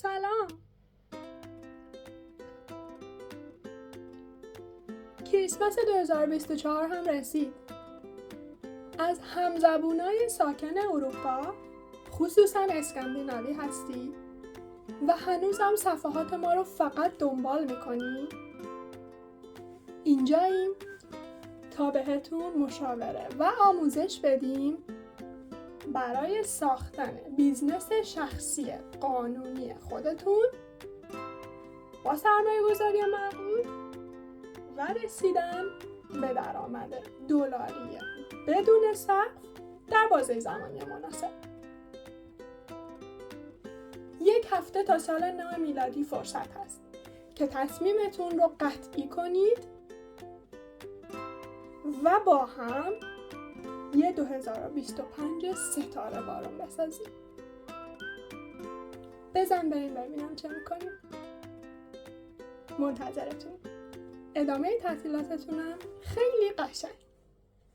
سلام. کریسمس 2024 هم رسید. از همزبونای ساکن اروپا، خصوصا اسکاندیناوی هستی و هنوزم صفحات ما رو فقط دنبال میکنی؟ اینجاییم تا بهتون مشاوره و آموزش بدیم برای ساختن بیزنس شخصی قانونی خودتون با سرمایه گذاری معقول و رسیدن به درآمد دلاری بدون سقف در بازه زمانی مناسب. 1 هفته تا سال نو میلادی فرصت هست که تصمیمتون رو قطعی کنید و با هم یه 2025 ستاره بارون بسازیم. بزن بریم ببینم چه میکنیم. منتظرتون. ادامه تعطیلاتتونم خیلی قشنگ.